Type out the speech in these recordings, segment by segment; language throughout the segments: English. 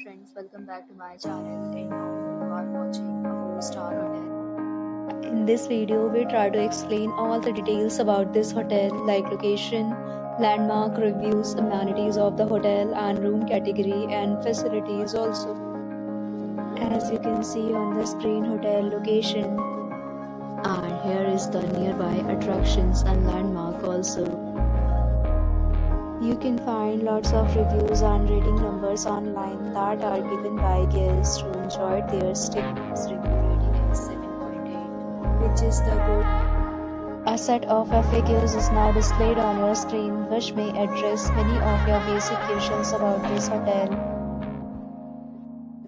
friends, welcome back to my channel, and now you are watching a 4-star hotel. In this video, we try to explain all the details about this hotel like location, landmark, reviews, amenities of the hotel and room category and facilities also. As you can see on the screen, hotel location, and here is the nearby attractions and landmark also. You can find lots of reviews and rating numbers online that are given by guests who enjoyed their stay. Its review rating is 7.8, which is the good. A set of FAQs is now displayed on your screen, which may address many of your basic questions about this hotel.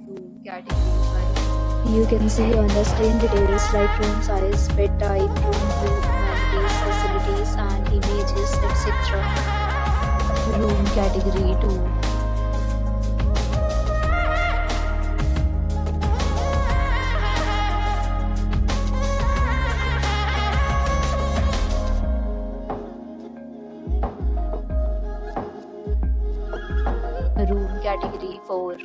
Room category. You can see on the screen details like room size, bed type, room view, amenities, facilities, and images, etc. Room category 2. Room category 4.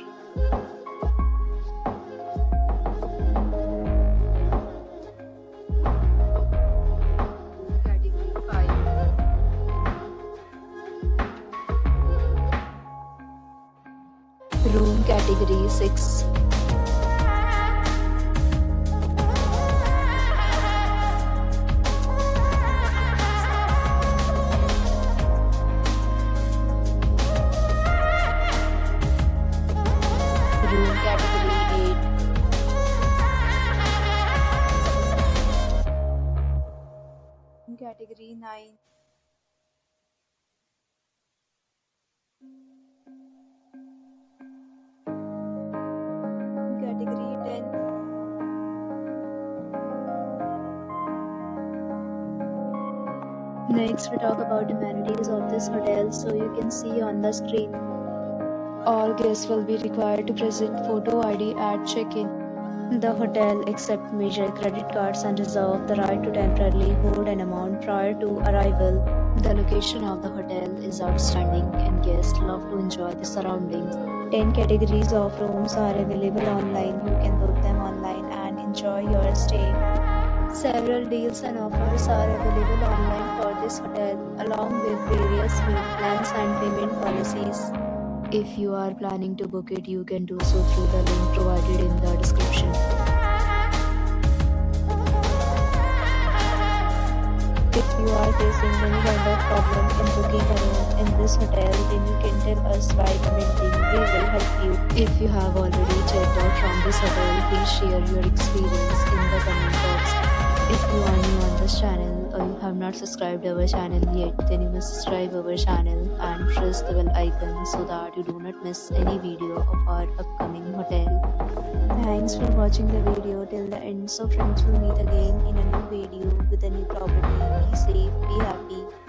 Room category 6. Room category 8. Room category 9. Category 10. Next, we talk about amenities of this hotel. So you can see on the screen, all guests will be required to present photo ID at check-in. The hotel accepts major credit cards and reserves the right to temporarily hold an amount prior to arrival. The location of the hotel is outstanding and guests love to enjoy the surroundings. 10 categories of rooms are available online. You can book them online and enjoy your stay. Several deals and offers are available online for this hotel, along with various meal plans and payment policies. If you are planning to book it, you can do so through the link provided in the description. If you are facing any kind of problem in booking a room in this hotel, then you can tell us by commenting. We will help you. If you have already checked out from this hotel, please share your experience in the comment box. If you are new on this channel or you have not subscribed our channel yet, then you must subscribe our channel and press the bell icon so that you do not miss any video of our upcoming hotel. Thanks for watching the video till the end. So friends, will meet again in a new video with a new property. Be safe, be happy.